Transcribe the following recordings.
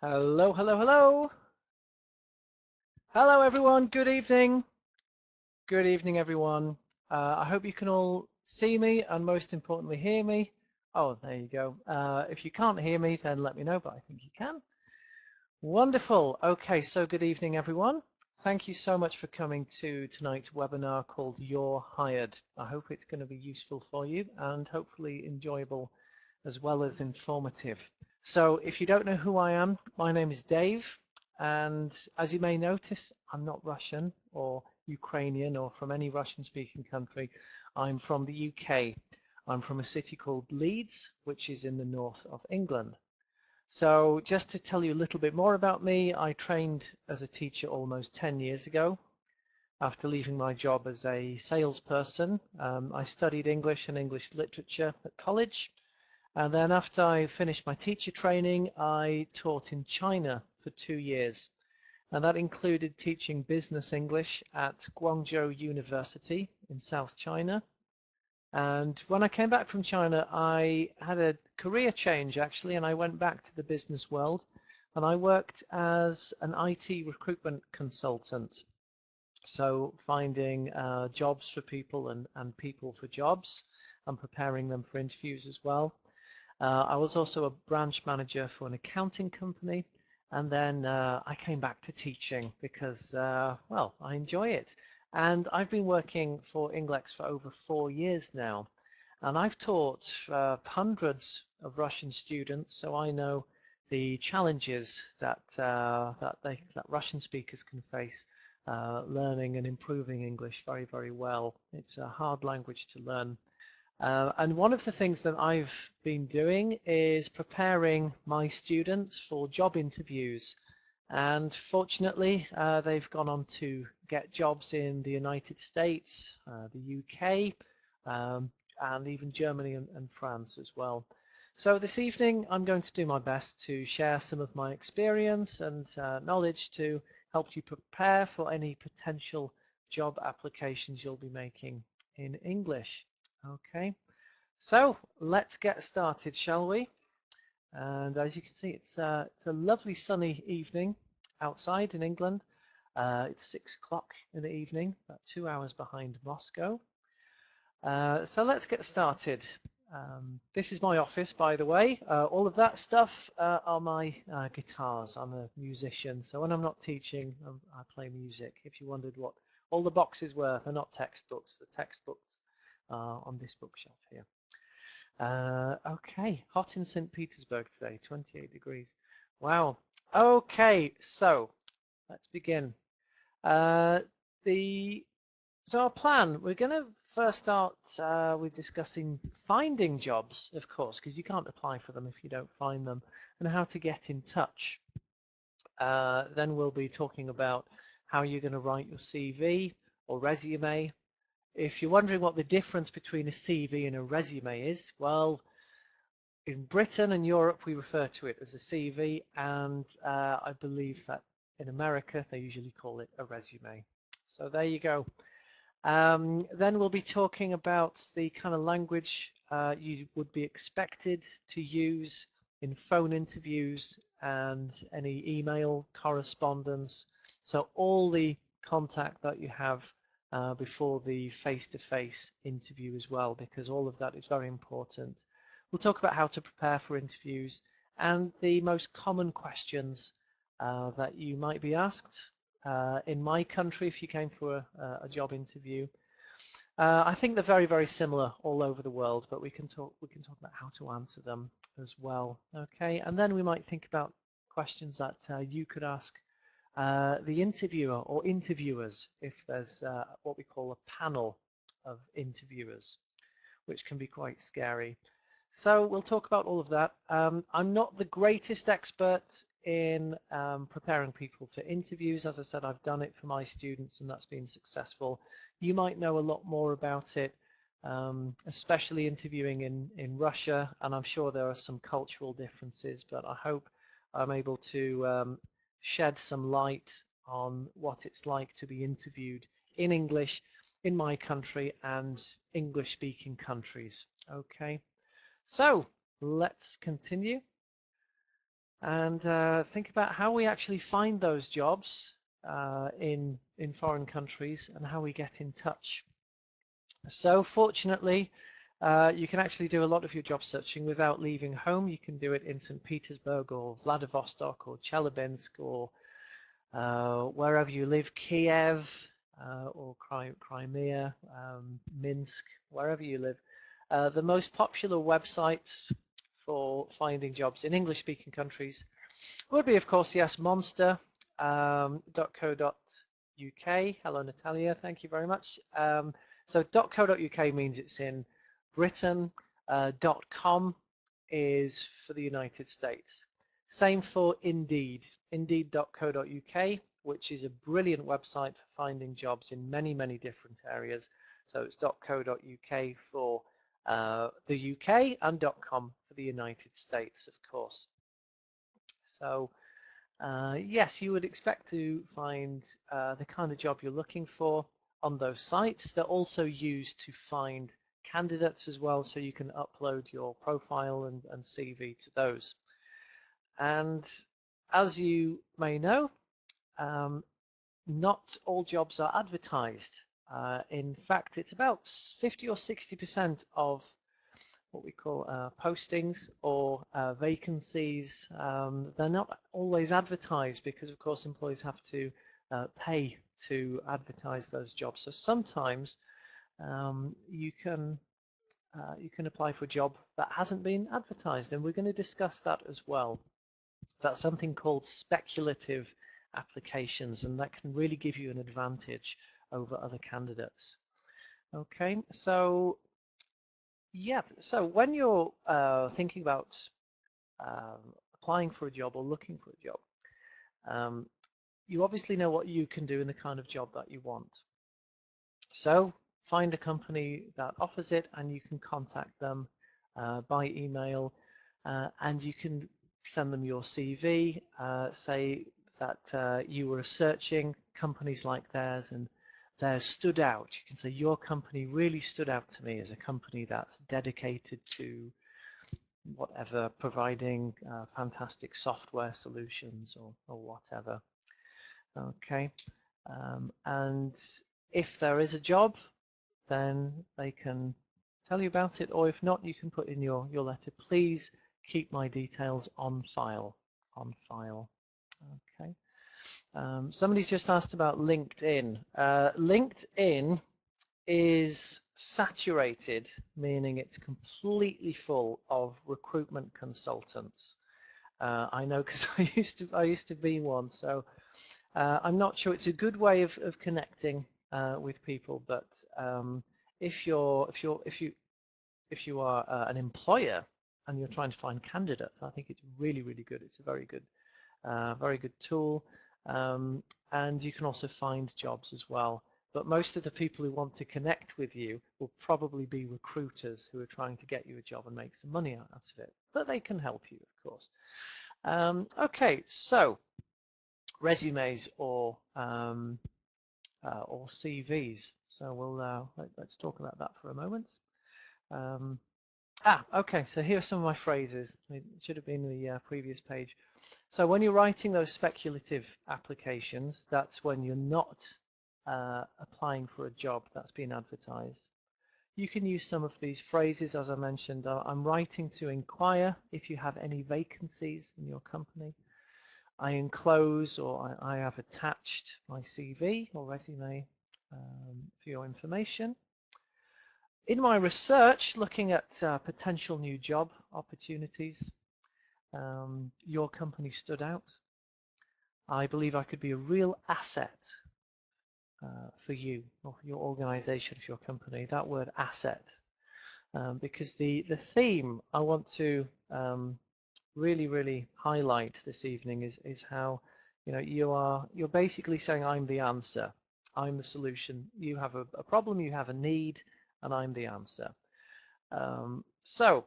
Hello, hello, hello. Hello, everyone. Good evening. Good evening, everyone. I hope you can all see me and most importantly hear me. Oh, there you go. If you can't hear me, then let me know, but I think you can. Wonderful. Okay, so good evening, everyone. Thank you so much for coming to tonight's webinar called You're Hired. I hope it's going to be useful for you and hopefully enjoyable as well as informative. So if you don't know who I am, my name is Dave, and as you may notice, I'm not Russian or Ukrainian or from any Russian-speaking country. I'm from the UK. I'm from a city called Leeds, which is in the north of England. So just to tell you a little bit more about me, I trained as a teacher almost 10 years ago. After leaving my job as a salesperson, I studied English and English literature at college. And then after I finished my teacher training, I taught in China for 2 years. And that included teaching business English at Guangzhou University in South China. And when I came back from China, I had a career change actually, and I went back to the business world. And I worked as an IT recruitment consultant. So finding jobs for people and people for jobs and preparing them for interviews as well. I was also a branch manager for an accounting company, and then I came back to teaching because, well, I enjoy it. And I've been working for Ingлекс for over 4 years now, and I've taught hundreds of Russian students, so I know the challenges that Russian speakers can face learning and improving English very, very well. It's a hard language to learn. And one of the things that I've been doing is preparing my students for job interviews. And fortunately, they've gone on to get jobs in the United States, the UK, and even Germany and France as well. So this evening, I'm going to do my best to share some of my experience and knowledge to help you prepare for any potential job applications you'll be making in English. Okay, so let's get started, shall we? And as you can see, it's a lovely sunny evening outside in England. It's 6 o'clock in the evening, about 2 hours behind Moscow. So let's get started. This is my office, by the way. All of that stuff are my guitars. I'm a musician, so when I'm not teaching, I play music. If you wondered what all the boxes were, they're not textbooks. The textbooks on this bookshelf here. Okay, hot in St. Petersburg today, 28 degrees. Wow. Okay, so let's begin. So our plan, we're going to first start with discussing finding jobs, of course, because you can't apply for them if you don't find them, and how to get in touch. Then we'll be talking about how you're going to write your CV or resume. If you're wondering what the difference between a CV and a resume is, well, in Britain and Europe we refer to it as a CV, and I believe that in America they usually call it a resume. So there you go. Then we'll be talking about the kind of language you would be expected to use in phone interviews and any email correspondence. So all the contact that you have before the face-to-face interview as well, because all of that is very important. We'll talk about how to prepare for interviews and the most common questions that you might be asked in my country if you came for a job interview. I think they're very, very similar all over the world, but we can talk about how to answer them as well. Okay, and then we might think about questions that you could ask the interviewer or interviewers if there's what we call a panel of interviewers, which can be quite scary. So we'll talk about all of that. I'm not the greatest expert in preparing people for interviews. As I said, I've done it for my students and that's been successful. You might know a lot more about it, especially interviewing in Russia, and I'm sure there are some cultural differences, but I hope I'm able to shed some light on what it's like to be interviewed in English in my country and English-speaking countries. Okay, so let's continue. and think about how we actually find those jobs in foreign countries and how we get in touch. So fortunately, you can actually do a lot of your job searching without leaving home. You can do it in St. Petersburg or Vladivostok or Chelyabinsk or wherever you live, Kiev or Crimea, Minsk, wherever you live. The most popular websites for finding jobs in English-speaking countries would be, of course, yes, monster.co.uk. Hello, Natalia. Thank you very much. So .co.uk means it's in Britain. .com is for the United States. Same for Indeed. Indeed.co.uk, which is a brilliant website for finding jobs in many, many different areas. So it's .co.uk for the UK and .com for the United States, of course. So yes, you would expect to find the kind of job you're looking for on those sites. They're also used to find candidates as well, so you can upload your profile and CV to those. And as you may know, not all jobs are advertised. In fact, it's about 50 or 60% of what we call postings or vacancies. They're not always advertised because, of course, employees have to pay to advertise those jobs. So sometimes you can apply for a job that hasn't been advertised, and we're going to discuss that as well. That's something called speculative applications, and that can really give you an advantage over other candidates. Okay, so yeah, so when you're thinking about applying for a job or looking for a job, you obviously know what you can do and the kind of job that you want. So find a company that offers it, and you can contact them by email, and you can send them your CV, say that you were researching companies like theirs and theirs stood out. You can say your company really stood out to me as a company that's dedicated to whatever, providing fantastic software solutions or whatever. Okay, and if there is a job, then they can tell you about it, or if not, you can put in your letter, please keep my details on file. Okay. Somebody's just asked about LinkedIn. LinkedIn is saturated, meaning it's completely full of recruitment consultants. I know because I used to be one, so I'm not sure it's a good way of connecting with people. But if you are an employer and you're trying to find candidates, I think it's really, really good. It's a very good tool, and you can also find jobs as well. But most of the people who want to connect with you will probably be recruiters who are trying to get you a job and make some money out of it. But they can help you, of course. Okay, so resumes or CVs. So let's talk about that for a moment. Okay, so here are some of my phrases. It should have been the previous page. So when you're writing those speculative applications, that's when you're not applying for a job that's been advertised. You can use some of these phrases. As I mentioned, I'm writing to inquire if you have any vacancies in your company. I enclose or I have attached my CV or resume for your information. In my research, looking at potential new job opportunities, your company stood out. I believe I could be a real asset for you or for your organization, for your company. That word asset, because the theme I want to really highlight this evening is how you're basically saying I'm the answer, I'm the solution. You have a problem, you have a need, and I'm the answer. So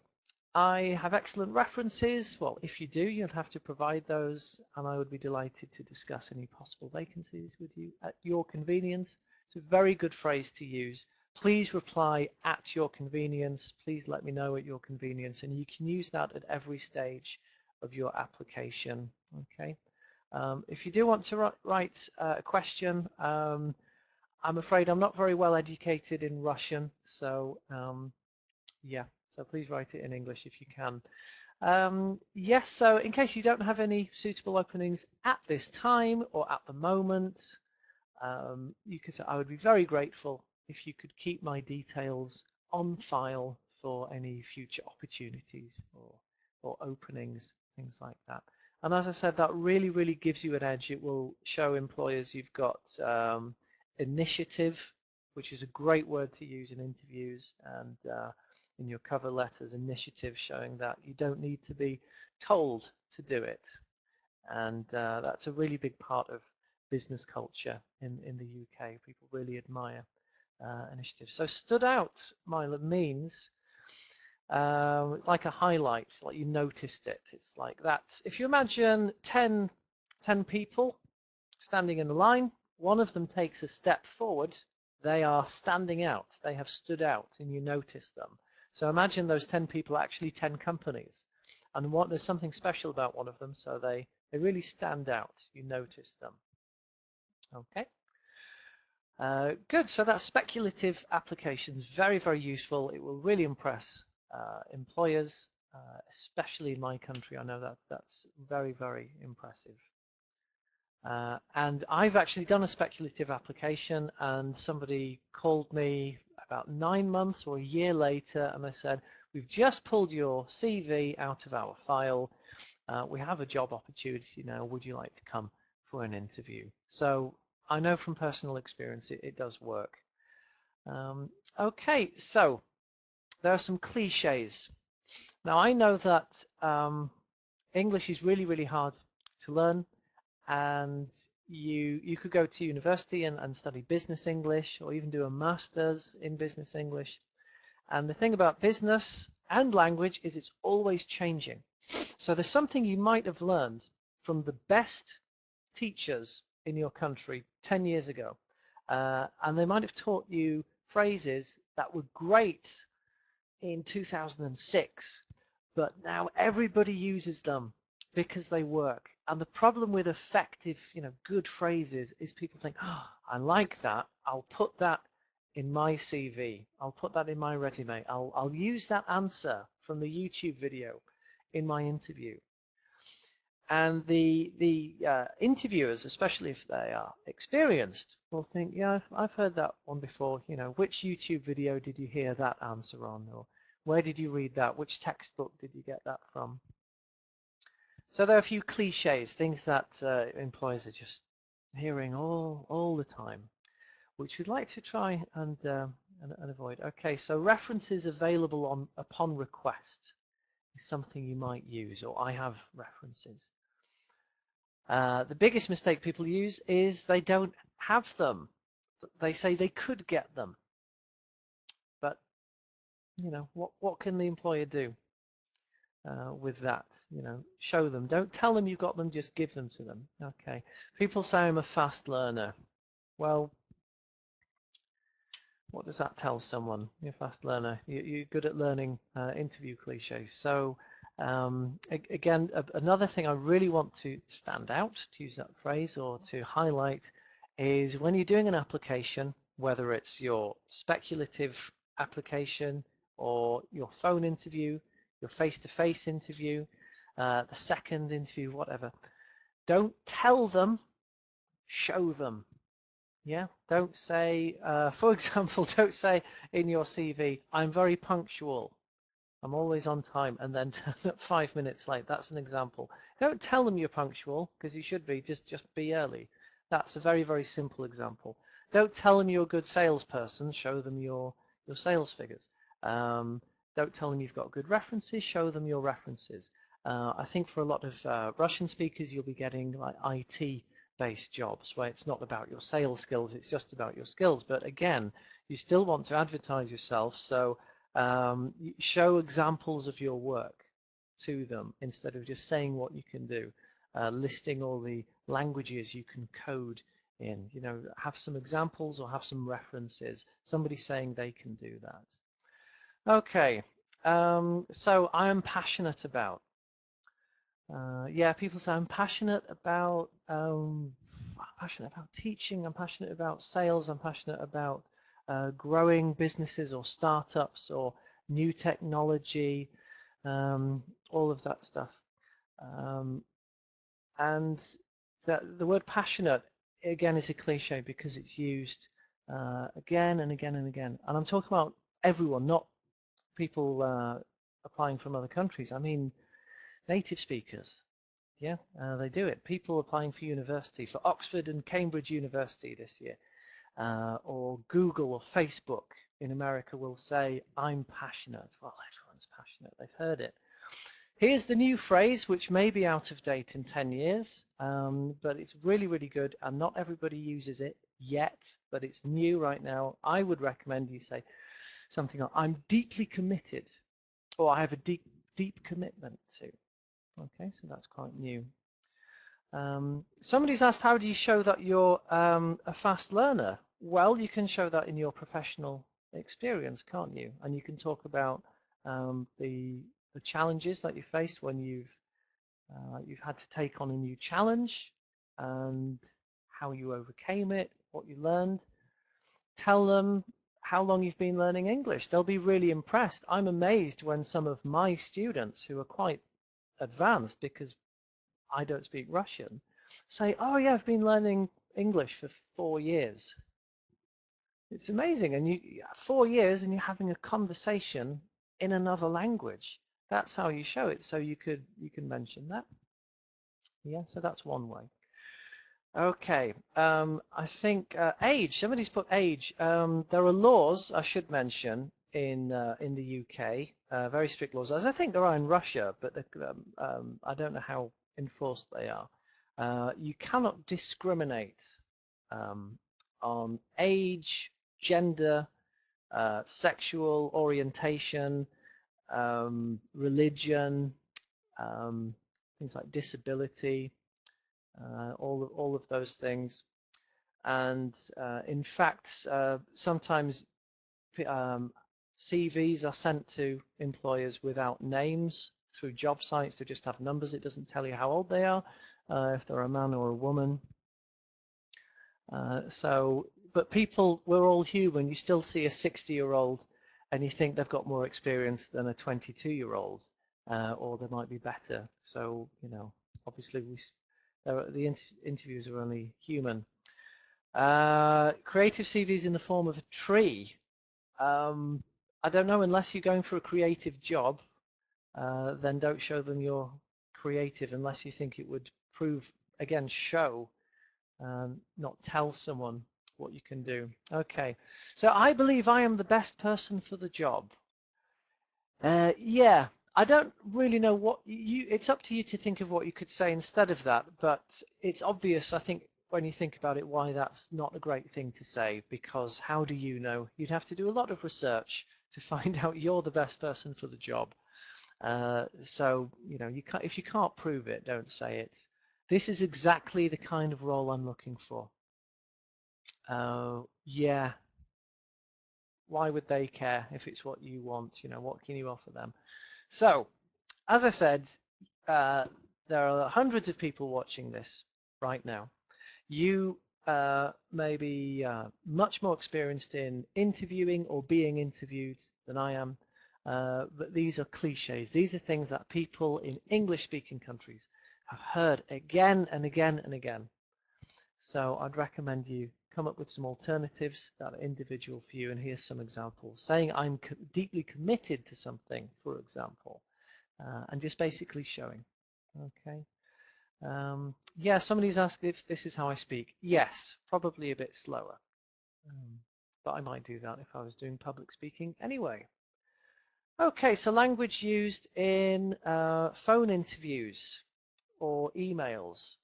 I have excellent references. Well, if you do, you'll have to provide those, and I would be delighted to discuss any possible vacancies with you at your convenience. It's a very good phrase to use. Please reply at your convenience. Please let me know at your convenience, and you can use that at every stage of your application. Okay. If you do want to write a question, I'm afraid I'm not very well educated in Russian, so yeah, so please write it in English if you can. Yes, so in case you don't have any suitable openings at this time or at the moment, you could say I would be very grateful if you could keep my details on file for any future opportunities or openings, things like that. And as I said, that really, really gives you an edge. It will show employers you've got initiative, which is a great word to use in interviews and in your cover letters, initiative, showing that you don't need to be told to do it. And that's a really big part of business culture in the UK. People really admire initiative. So stood out, Mila, means it's like a highlight, like you noticed it. It's like that. If you imagine 10 people standing in a line, one of them takes a step forward, they are standing out. They have stood out and you notice them. So imagine those 10 people, actually 10 companies. And there's something special about one of them, so they really stand out. You notice them. Okay. Good. So that speculative application is very, very useful. It will really impress employers, especially in my country. I know that's very, very impressive. And I've actually done a speculative application, and somebody called me about 9 months or a year later, and they said, we've just pulled your CV out of our file. We have a job opportunity now. Would you like to come for an interview? So I know from personal experience it does work. Okay, so there are some cliches. Now I know that English is really, really hard to learn, and you could go to university and study business English, or even do a master's in business English. And the thing about business and language is it's always changing. So there's something you might have learned from the best teachers in your country 10 years ago, and they might have taught you phrases that were great in 2006, but now everybody uses them because they work. And the problem with effective, good phrases is people think, oh, I like that, I'll put that in my CV, I'll put that in my resume, I'll use that answer from the YouTube video in my interview. And the interviewers, especially if they are experienced, will think, yeah, I've heard that one before. Which YouTube video did you hear that answer on? Or where did you read that? Which textbook did you get that from? So there are a few cliches, things that employers are just hearing all the time, which we'd like to try and avoid. Okay, so references available upon request is something you might use, or I have references. The biggest mistake people use is they don't have them. They say they could get them, but what can the employer do with that? Show them. Don't tell them you've got them. Just give them to them. Okay. People say I'm a fast learner. Well, what does that tell someone? You're a fast learner. You're good at learning interview cliches. So again, another thing I really want to stand out, to use that phrase, or to highlight, is when you're doing an application, whether it's your speculative application or your phone interview, your face-to-face interview, the second interview, whatever, don't tell them, show them. Yeah, don't say, for example, don't say in your CV, I'm very punctual, I'm always on time, and then turn up 5 minutes late. That's an example. Don't tell them you're punctual, because you should be. Just be early. That's a very, very simple example. Don't tell them you're a good salesperson. Show them your sales figures. Don't tell them you've got good references. Show them your references. I think for a lot of Russian speakers, you'll be getting like IT-based jobs where it's not about your sales skills. It's just about your skills. But again, you still want to advertise yourself, so show examples of your work to them instead of just saying what you can do, listing all the languages you can code in. Have some examples or have some references, somebody saying they can do that. Okay, so I am passionate about. Yeah, people say I'm passionate about teaching. I'm passionate about sales. I'm passionate about growing businesses or startups or new technology, all of that stuff. And the word passionate again is a cliche because it's used again and again and again. And I'm talking about everyone, not people applying from other countries. I mean native speakers. Yeah, they do it. People applying for university, for Oxford and Cambridge University this year, or Google or Facebook in America will say, I'm passionate. Well, everyone's passionate. They've heard it. Here's the new phrase, which may be out of date in 10 years, but it's really, really good, and not everybody uses it yet, but it's new right now. I would recommend you say something like, I'm deeply committed, or I have a deep, deep commitment to. Okay, so that's quite new. Somebody's asked, how do you show that you're a fast learner? Well, you can show that in your professional experience, can't you? And you can talk about the challenges that you faced when you've had to take on a new challenge and how you overcame it, what you learned. Tell them how long you've been learning English. They'll be really impressed. I'm amazed when some of my students who are quite advanced, because I don't speak Russian, say, oh yeah, I've been learning English for 4 years. It's amazing. And 4 years and you're having a conversation in another language. That's how you show it. So you can mention that. Yeah, so that's one way. Okay, I think age. Somebody's put age. There are laws I should mention in the UK, very strict laws, as I think there are in Russia, but I don't know how enforced they are. You cannot discriminate on age, gender, sexual orientation, religion, things like disability, all of those things. And in fact, sometimes CVs are sent to employers without names through job sites. They just have numbers. It doesn't tell you how old they are, if they're a man or a woman. But people, we're all human. You still see a 60-year-old and you think they've got more experience than a 22-year-old, or they might be better. So, obviously the interviews are only human. Creative CVs in the form of a tree. I don't know, unless you're going for a creative job, then don't show them you're creative unless you think it would prove, again, show, not tell someone what you can do. Okay, so I believe I am the best person for the job. Yeah, I don't really know what it's up to you to think of what you could say instead of that, but it's obvious, I think, when you think about it, why that's not a great thing to say, because how do you know? You'd have to do a lot of research to find out you're the best person for the job. So, you can't, if you can't prove it, don't say it. This is exactly the kind of role I'm looking for. Yeah. Why would they care if it's what you want? What can you offer them? So, as I said, there are hundreds of people watching this right now. You may be much more experienced in interviewing or being interviewed than I am, but these are cliches. These are things that people in English-speaking countries have heard again and again and again. So I'd recommend you come up with some alternatives that are individual for you, and here's some examples. Saying I'm deeply committed to something, for example, and just basically showing. Okay. Yeah, somebody's asked if this is how I speak. Yes, probably a bit slower, but I might do that if I was doing public speaking anyway. Okay, so language used in phone interviews or emails.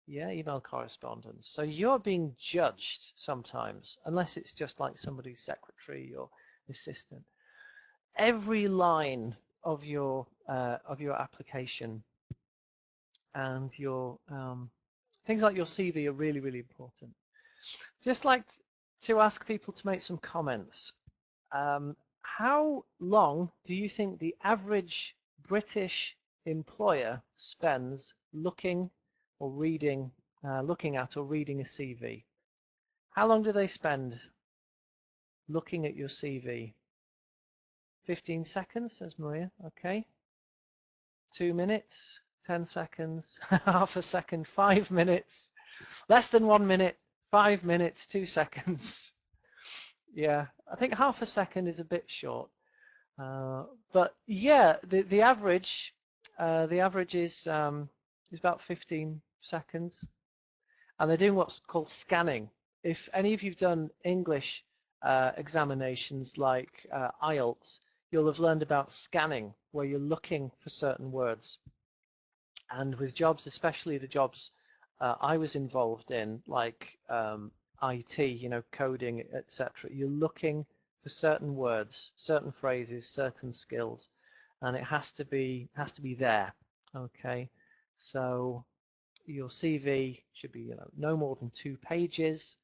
Yeah, email correspondence. So you're being judged sometimes, unless it's just like somebody's secretary or assistant. Every line of your application and your things like your CV are really, really important. Just like to ask people to make some comments. How long do you think the average British employer spends looking or reading, looking at or reading a CV? How long do they spend looking at your CV? 15 seconds, says Maria. Okay. 2 minutes, 10 seconds, half a second, 5 minutes, less than 1 minute, 5 minutes, 2 seconds. Yeah, I think half a second is a bit short. But yeah, the average is about 15 seconds, and they're doing what's called scanning. If any of you've done English examinations like IELTS, you'll have learned about scanning, where you're looking for certain words. And with jobs, especially the jobs I was involved in, like IT, you know, coding, etc., you're looking for certain words, certain phrases, certain skills, and it has to be there. Okay, so your CV should be, you know, no more than 2 pages.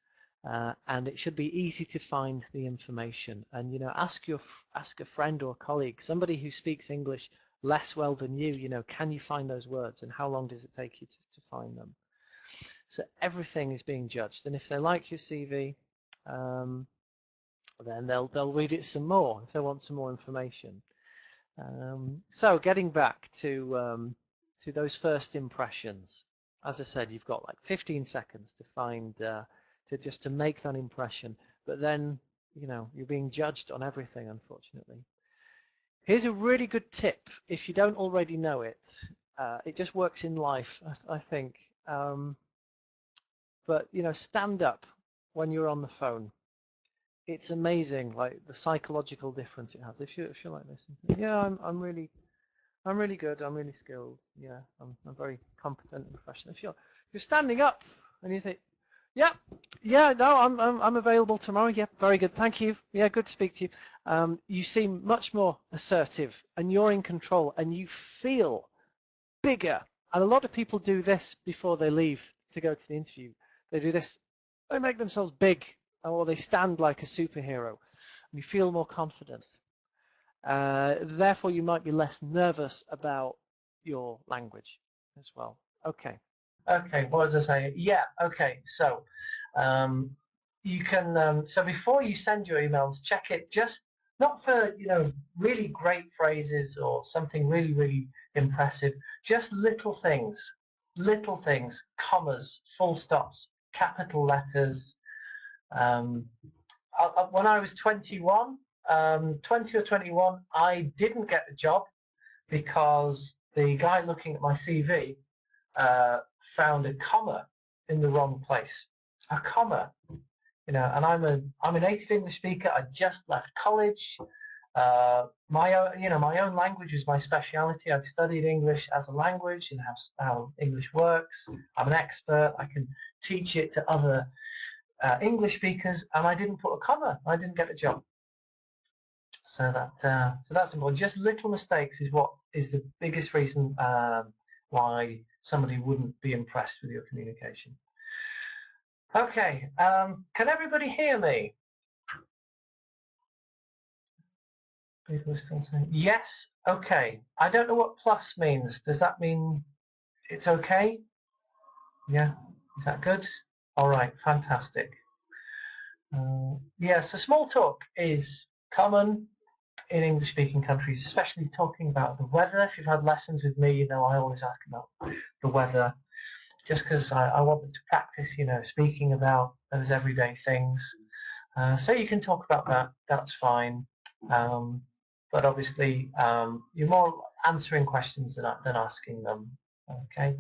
And it should be easy to find the information. And, you know, ask a friend or a colleague, somebody who speaks English less well than you know, can you find those words, and how long does it take you to find them? So everything is being judged, and if they like your CV, then they'll read it some more if they want some more information. So getting back to those first impressions, as I said, you've got like 15 seconds to find to make that impression, but then, you know, you're being judged on everything, unfortunately. Here's a really good tip if you don't already know it. It just works in life, I think. But, you know, stand up when you're on the phone. It's amazing, like the psychological difference it has. If you're like this, yeah, I'm really good. I'm really skilled. Yeah, I'm very competent and professional. If you're standing up and you think, yeah, no, I'm available tomorrow. Yeah, very good. Thank you. Yeah, good to speak to you. You seem much more assertive, and you're in control, and you feel bigger. And a lot of people do this before they leave to go to the interview. They do this. They make themselves big, or they stand like a superhero, and you feel more confident. Therefore, you might be less nervous about your language as well. Okay. Okay, what was I saying? Yeah, okay, so you can, so before you send your emails, check it, just not for, you know, really great phrases or something really, really impressive, just little things, commas, full stops, capital letters. When I was 21, 20 or 21, I didn't get the job because the guy looking at my CV found a comma in the wrong place. A comma, you know, and I'm a native English speaker. I just left college. My own language is my speciality. I'd studied English as a language and how English works. I'm an expert. I can teach it to other English speakers, and I didn't put a comma. I didn't get a job. So that's important. Just little mistakes is what is the biggest reason why somebody wouldn't be impressed with your communication. Okay, can everybody hear me? People are still saying yes. Okay, I don't know what plus means. Does that mean it's okay? Yeah, is that good? All right, fantastic. Yeah, so small talk is common in English-speaking countries, especially talking about the weather. If you've had lessons with me, you know I always ask about the weather, just because I want them to practice, you know, speaking about those everyday things. So you can talk about that, that's fine. But obviously, you're more answering questions than asking them, okay?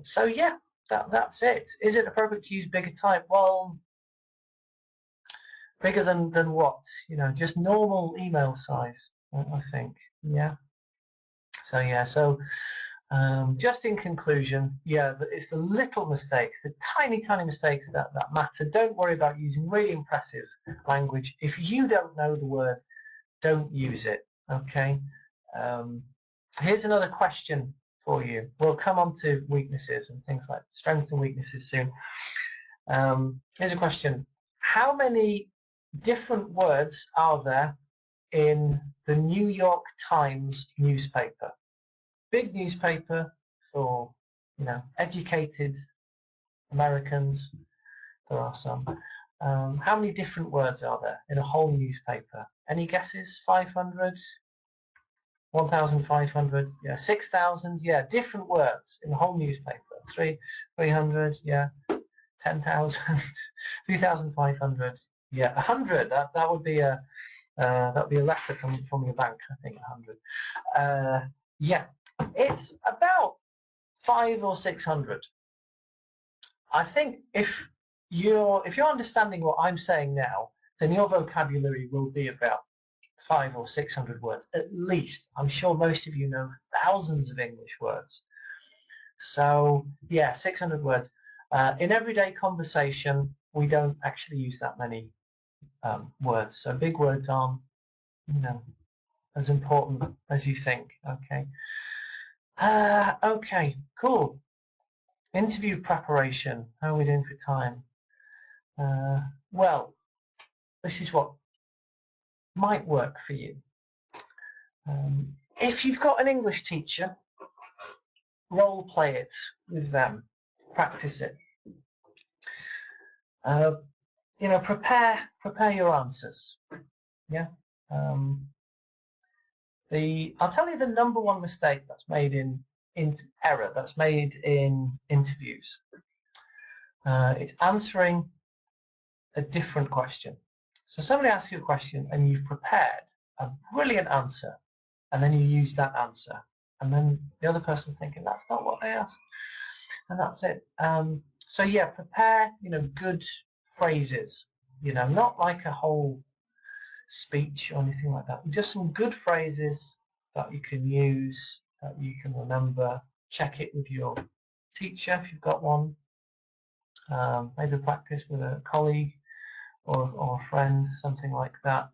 So yeah, that's it. Is it appropriate to use bigger type? Well, bigger than what? You know, just normal email size, I think. Yeah. So yeah, so just in conclusion, yeah, it's the little mistakes, the tiny mistakes that matter. Don't worry about using really impressive language. If you don't know the word, don't use it. Okay. Here's another question for you. We'll come on to weaknesses and things like strengths and weaknesses soon. Here's a question. How many different words are there in the New York Times newspaper? big newspaper for, you know, educated Americans. There are some. How many different words are there in a whole newspaper? Any guesses? 500? 1,500? Yeah. 6,000? Yeah. Different words in the whole newspaper. 300? Yeah. 10,000? 3,500? Yeah. 100? That would be a letter from your bank. I think 100. Yeah. It's about 500 or 600. I think if you're understanding what I'm saying now, then your vocabulary will be about 500 or 600 words at least. I'm sure most of you know thousands of English words. So yeah, 600 words. In everyday conversation, we don't actually use that many words. So big words aren't, you know, as important as you think. Okay. Okay. Cool. Interview preparation. How are we doing for time? Well, this is what might work for you. If you've got an English teacher, role play it with them, practice it. You know, prepare your answers. Yeah. I'll tell you the number one mistake that's made error that's made in interviews. It's answering a different question. So somebody asks you a question and you've prepared a brilliant answer, and then you use that answer, and then the other person's thinking that's not what they asked, and that's it. So yeah, prepare, you know, good phrases, you know, not like a whole speech or anything like that, just some good phrases that you can use, that you can remember. Check it with your teacher if you've got one. Maybe practice with a colleague or a friend, something like that.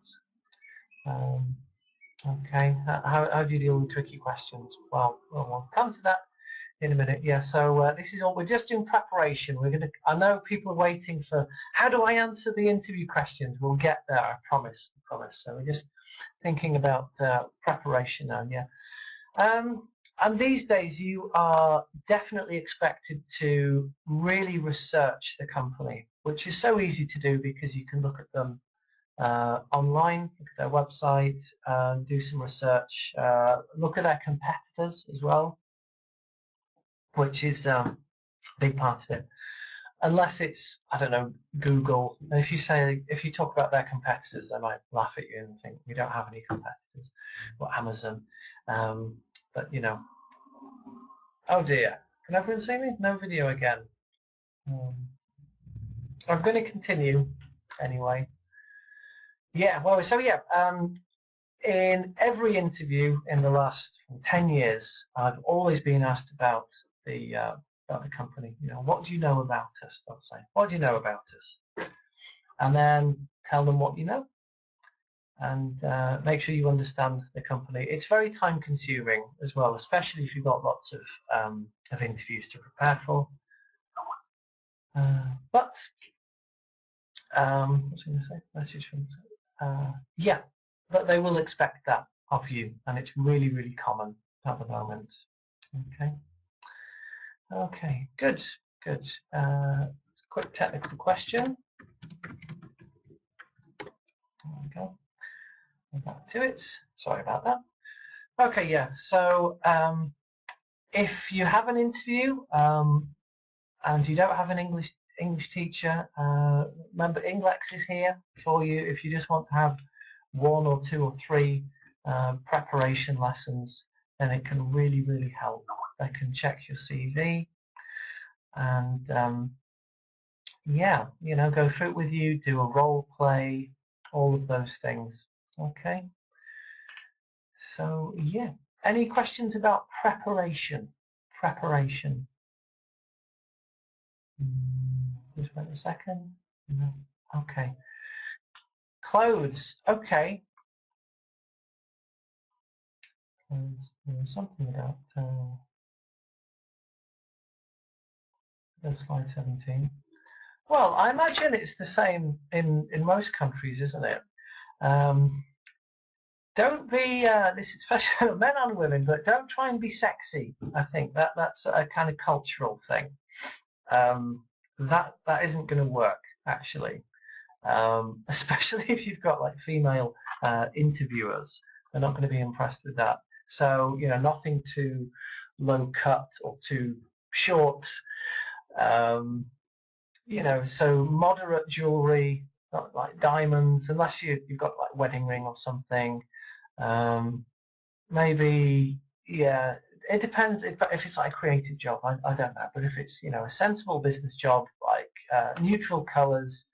Okay, how do you deal with tricky questions? Well, we'll come to that in a minute. Yeah, so this is all, we're just doing preparation. I know people are waiting for, how do I answer the interview questions? We'll get there, I promise. So we're just thinking about preparation now, yeah. And these days you are definitely expected to really research the company, which is so easy to do because you can look at them online, look at their website, do some research, look at their competitors as well, which is a big part of it. Unless it's, I don't know, Google. If you talk about their competitors, they might laugh at you and think we don't have any competitors, or Amazon. But you know, oh dear, can everyone see me? No video again. I'm going to continue anyway. Yeah, well, so yeah, in every interview in the last 10 years, I've always been asked about the company. You know, what do you know about us? They'll say, what do you know about us? And then tell them what you know, and make sure you understand the company. It's very time consuming as well, especially if you've got lots of interviews to prepare for. But what's I going to say? Message from yeah, but they will expect that of you, and it's really, really common at the moment. Okay. Okay. Good. Good. Quick technical question. There we go. Go back to it. Sorry about that. Okay. Yeah. So if you have an interview and you don't have an English teacher, remember Ingлекс is here for you if you just want to have 1 or 2 or 3 preparation lessons. Then it can really, really help. They can check your CV and yeah, you know, go through it with you, do a role play, all of those things. Okay. So yeah, any questions about preparation? Preparation. Just wait a second. No. Okay. Clothes. Okay. There's something about slide 17. Well, I imagine it's the same in most countries, isn't it? don't be, this is especially men and women, but don't try and be sexy. I think that's a kind of cultural thing. That isn't going to work, actually. Especially if you've got like female interviewers. They're not going to be impressed with that. So, you know, nothing too low cut or too short. You know, so moderate jewelry, not like diamonds, unless you've got like wedding ring or something. Maybe, yeah, it depends if it's like a creative job. I don't know, but if it's, you know, a sensible business job, like neutral colours.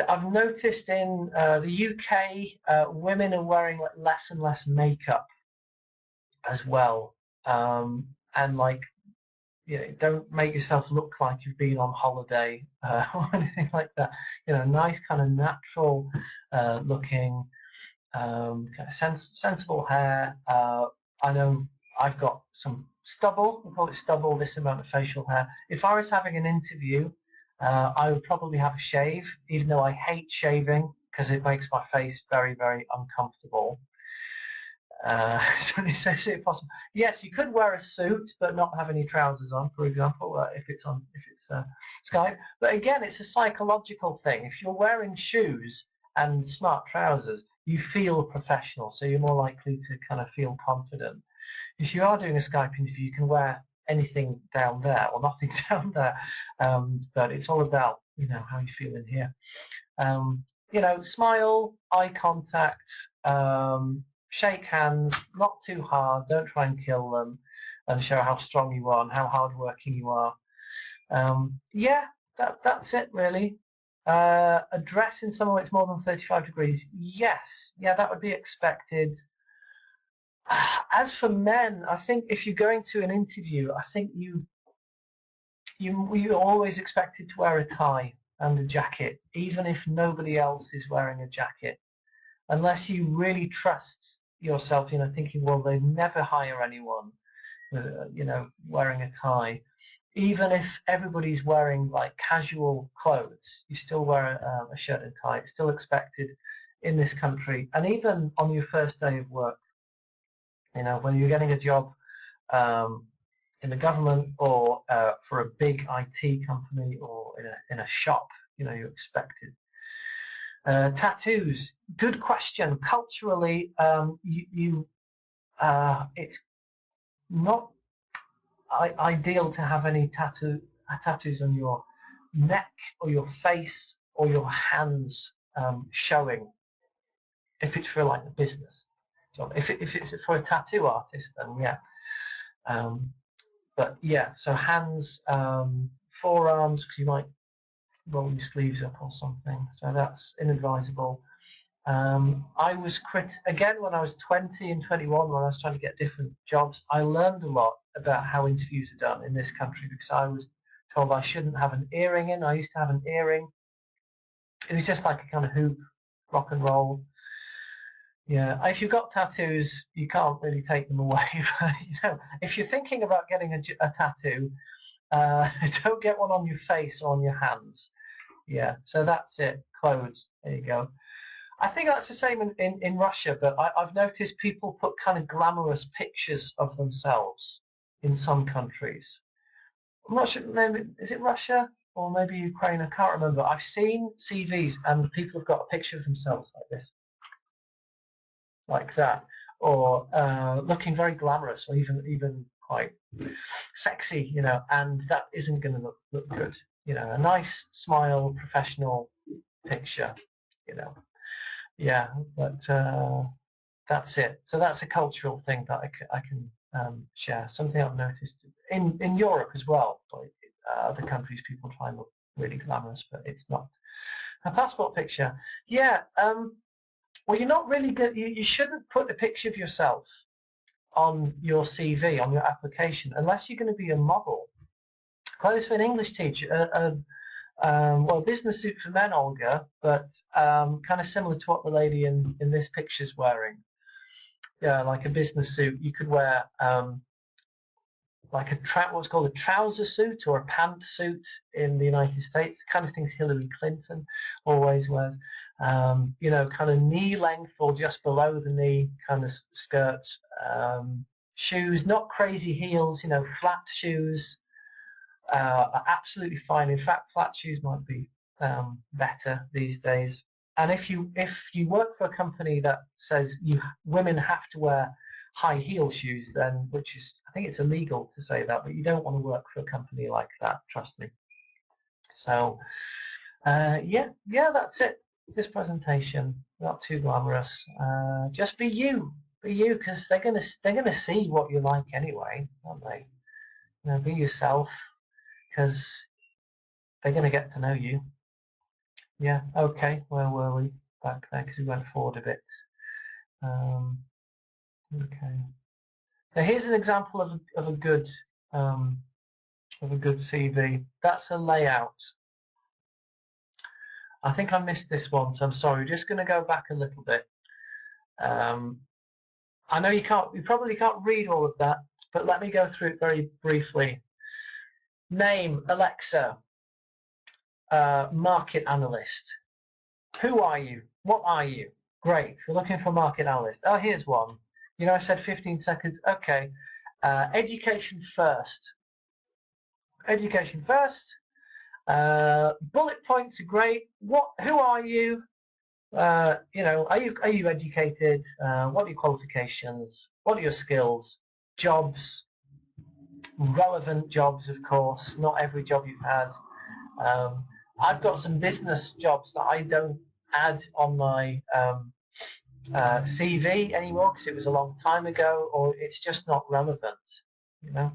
I've noticed in the UK, women are wearing like less and less makeup as well, and like, you know, don't make yourself look like you've been on holiday or anything like that. You know, nice kind of natural looking, kind of sensible hair. I know I've got some stubble. We call it stubble. This amount of facial hair. If I was having an interview, I would probably have a shave, even though I hate shaving because it makes my face very, very uncomfortable. So it says it possible. Yes, you could wear a suit but not have any trousers on, for example, if it's Skype. But again, it's a psychological thing. If you're wearing shoes and smart trousers, you feel professional, so you're more likely to kind of feel confident. If you are doing a Skype interview, you can wear anything down there or nothing down there, but it's all about, you know, how you feel in here. You know, smile, eye contact, shake hands, not too hard, don't try and kill them, and show how strong you are and how hardworking you are. Yeah, that's it really. A dress in somewhere it's more than 35 degrees, yes, yeah, that would be expected. As for men, I think if you're going to an interview, I think you're always expected to wear a tie and a jacket, even if nobody else is wearing a jacket, unless you really trust yourself, you know, thinking, well, they'd never hire anyone, you know, wearing a tie. Even if everybody's wearing like casual clothes, you still wear a shirt and tie. It's still expected in this country, and even on your first day of work. You know, when you're getting a job in the government or for a big IT company or in a shop, you know, you're expected. Tattoos, good question. Culturally, it's not ideal to have any tattoos on your neck or your face or your hands showing. If it's for like the business job, if it's for a tattoo artist, then yeah. But yeah, so hands, forearms, because you might roll your sleeves up or something. So that's inadvisable. I was again when I was 20 and 21, when I was trying to get different jobs, I learned a lot about how interviews are done in this country because I was told I shouldn't have an earring in. I used to have an earring. It was just like a kind of hoop, rock and roll. Yeah, if you've got tattoos, you can't really take them away. But, you know, if you're thinking about getting a tattoo, don't get one on your face or on your hands. Yeah, so that's it. Clothes. There you go. I think that's the same in Russia, but I've noticed people put kind of glamorous pictures of themselves in some countries. I'm not sure, maybe, is it Russia or maybe Ukraine? I can't remember. I've seen CVs and people have got a picture of themselves like this, like that, or looking very glamorous or even quite sexy, you know, and that isn't going to look good. You know, a nice smile, professional picture, you know. Yeah, but that's it. So that's a cultural thing that I can share. Something I've noticed in Europe as well. Like, other countries, people try and look really glamorous, but it's not. A passport picture. Yeah. Well, you're not really good. You shouldn't put a picture of yourself on your CV, on your application, unless you're going to be a model. Clothes for an English teacher. Well, business suit for men, Olga, but kind of similar to what the lady in this picture's wearing. Yeah, like a business suit. You could wear like what's called a trouser suit or a pantsuit in the United States, the kind of things Hillary Clinton always wears. You know, kind of knee length or just below the knee kind of skirts. Shoes, not crazy heels, you know, flat shoes are absolutely fine. In fact, flat shoes might be better these days. And if you work for a company that says women have to wear high heel shoes, then, which is, I think it's illegal to say that, but you don't want to work for a company like that, trust me. So yeah, that's it. This presentation, not too glamorous. Just be you, because they're gonna see what you like anyway, aren't they? You know, be yourself, because they're gonna get to know you. Yeah. Okay. Where were we back there? Because we went forward a bit. Okay. Now here's an example of a good CV. That's a layout. I think I missed this one, so I'm sorry. Just going to go back a little bit. I know you probably can't read all of that, but let me go through it very briefly. Name, Alexa. Market analyst. Who are you? What are you? Great. We're looking for market analyst. Oh, here's one. You know, I said 15 seconds. Okay. Education first. Education first. Bullet points are great. Who are you? You know, are you educated? What are your qualifications? What are your skills? Jobs, relevant jobs, of course. Not every job you've had. I've got some business jobs that I don't add on my CV anymore because it was a long time ago, or it's just not relevant. You know.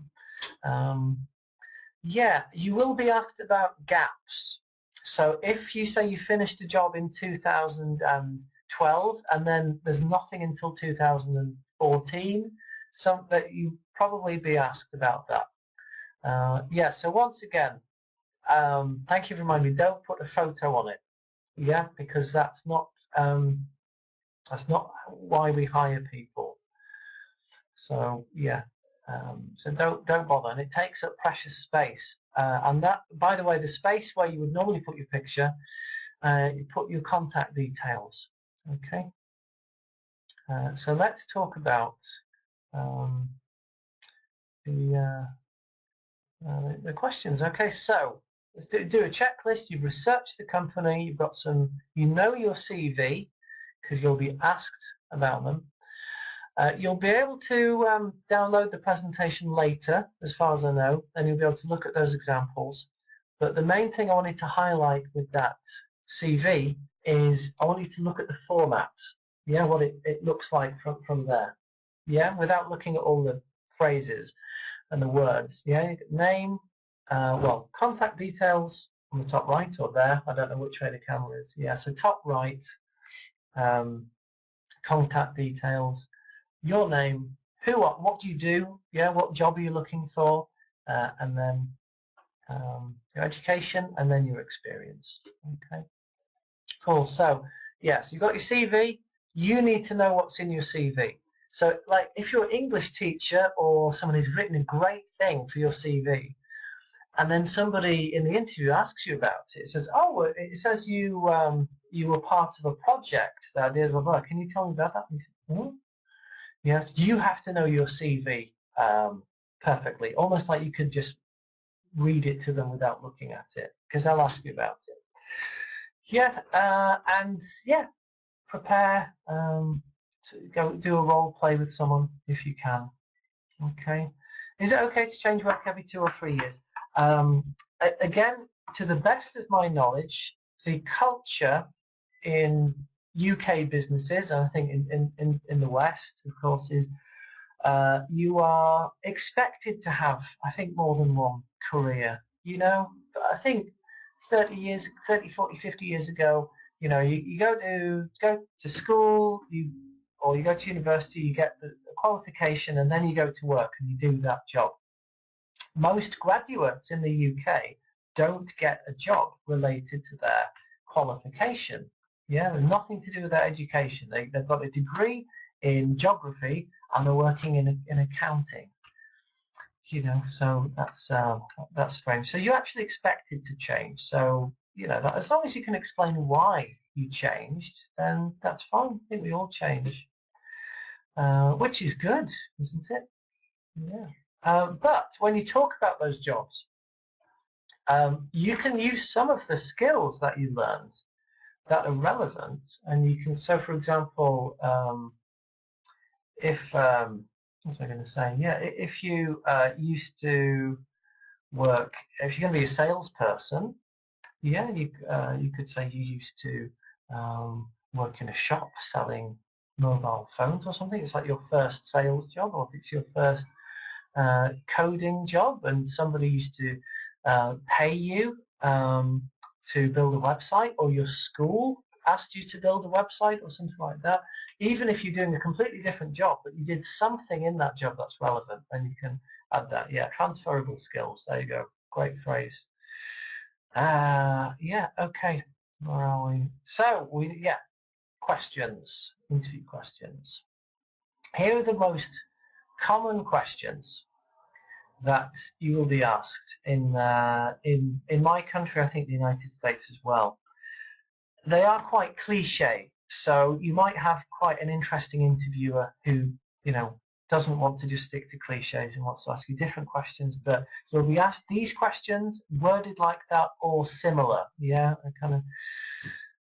Yeah, you will be asked about gaps. So if you say you finished a job in 2012 and then there's nothing until 2014, that you probably be asked about that. Yeah, so once again, thank you for reminding me, don't put a photo on it. Yeah, because that's not why we hire people. So yeah. So don't bother, and it takes up precious space. And that, by the way, the space where you would normally put your picture, you put your contact details. Okay. So let's talk about the questions. Okay, so let's do a checklist. You've researched the company. You've got you know your CV because you'll be asked about them. You'll be able to download the presentation later, as far as I know, and you'll be able to look at those examples. But the main thing I wanted to highlight with that CV is I want you to look at the format, yeah, what it looks like from there, yeah, without looking at all the phrases and the words, yeah, name, well, contact details on the top right or there, I don't know which way the camera is, yeah, so top right, contact details, your name, what do you do, yeah, what job are you looking for, and then your education, and then your experience. Okay, cool. So yes, you've got your CV. You need to know what's in your CV. So like if you're an English teacher or someone who's written a great thing for your CV, and then somebody in the interview asks you about it, it says, oh, it says you were part of a project that I did, blah, blah. Can you tell me about that? And you say, hmm? Yes, you have to know your CV perfectly, almost like you could just read it to them without looking at it, because they'll ask you about it. Yeah, and yeah, prepare to go do a role play with someone if you can. Okay, is it okay to change work every 2 or 3 years? Again, to the best of my knowledge, the culture in UK businesses, and I think in the West, of course, is you are expected to have, I think, more than one career. You know, I think 30, 40, 50 years ago, you know, you go to school, or you go to university, you get the qualification, and then you go to work and you do that job. Most graduates in the UK don't get a job related to their qualification. Yeah, there's nothing to do with their education. They've got a degree in geography and they're working in accounting. So that's strange. So you actually expected to change. So that as long as you can explain why you changed, then that's fine. I think we all change, which is good, isn't it? Yeah. But when you talk about those jobs, you can use some of the skills that you learned that are relevant, and you can. So, for example, if what was I going to say? Yeah, if you used to work, if you're going to be a salesperson, yeah, you could say you used to work in a shop selling mobile phones or something. It's like your first sales job, or if it's your first coding job, and somebody used to pay you to build a website, or your school asked you to build a website or something like that. Even if you're doing a completely different job, but you did something in that job that's relevant, then you can add that. Yeah, transferable skills. There you go. Great phrase. Yeah, okay. Where are we? So, questions, interview questions. Here are the most common questions that you will be asked in my country, I think the United States as well. They are quite cliche, so you might have quite an interesting interviewer who, doesn't want to just stick to cliches and wants to ask you different questions, but you'll be asked these questions worded like that or similar. Yeah,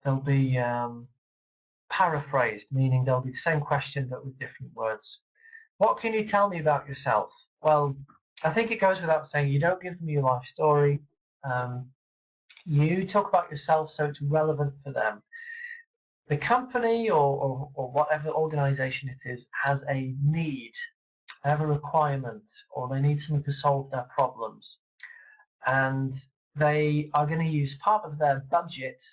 they'll be paraphrased, meaning they'll be the same question but with different words. What can you tell me about yourself? Well, I think it goes without saying, you don't give them your life story. You talk about yourself so it's relevant for them. The company or whatever organization it is has a need, they have a requirement, or they need someone to solve their problems. And they are going to use part of their budget,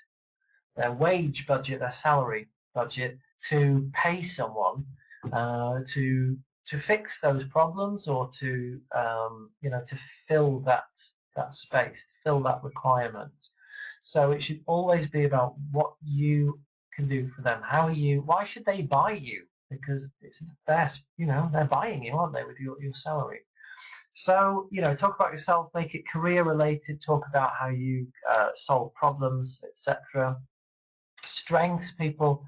their wage budget, their salary budget, to pay someone to fix those problems, or to to fill that space, to fill that requirement. So it should always be about what you can do for them. Why should they buy you? Because they're buying you, aren't they, with your salary? So, talk about yourself, make it career related, talk about how you solve problems, etc. Strengths, people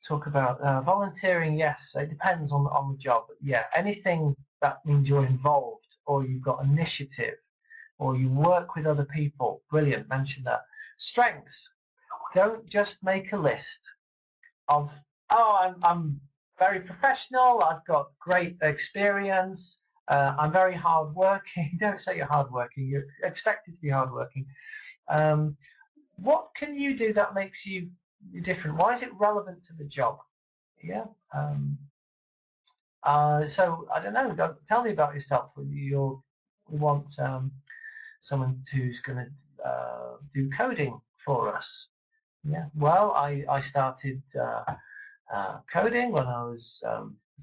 talk about volunteering. Yes, it depends on the job, but yeah, anything that means you're involved, or you've got initiative, or you work with other people. Brilliant, mention that. Strengths, don't just make a list of, I'm very professional, I've got great experience, I'm very hardworking. Don't say you're hardworking, you're expected to be hardworking. What can you do that makes you different? Why is it relevant to the job? Yeah. So I don't know. Tell me about yourself. We want someone who's going to do coding for us. Yeah. Well, I started coding when I was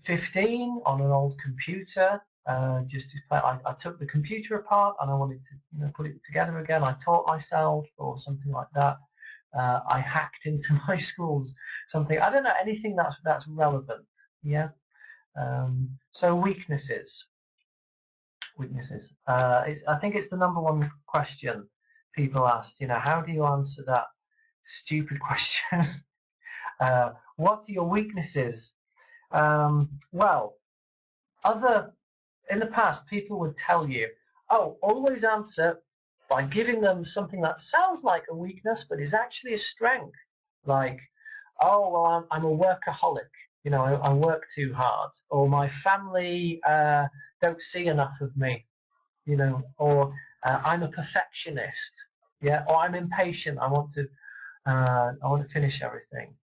15 on an old computer. I took the computer apart and I wanted to put it together again. I taught myself or something like that. I hacked into my school's something. I don't know, anything that's relevant. Yeah. So weaknesses. I think it's the number one question people ask. How do you answer that stupid question? What are your weaknesses? Well, in the past, people would tell you, always answer by giving them something that sounds like a weakness, but is actually a strength. Like, well, I'm a workaholic. I work too hard, or my family don't see enough of me. Or I'm a perfectionist. Yeah, or I'm impatient. I want to finish everything.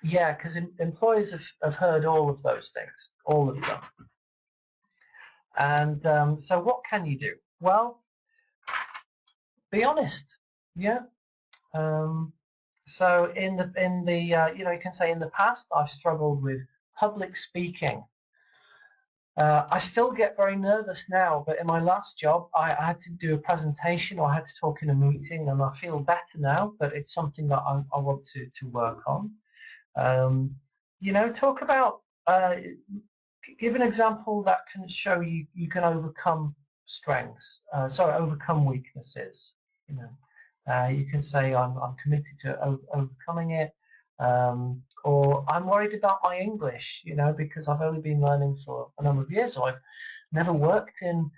Yeah, because employers have heard all of those things, all of them. And so what can you do? Well, be honest. Yeah. So in the you can say in the past I've struggled with public speaking. I still get very nervous now, but in my last job I had to do a presentation, or I had to talk in a meeting, and I feel better now, but it's something that I want to work on. Talk about Give an example that can show you can overcome strengths. Overcome weaknesses. You know, you can say I'm committed to overcoming it, or I'm worried about my English. You know, because I've only been learning for a number of years, so I've never worked in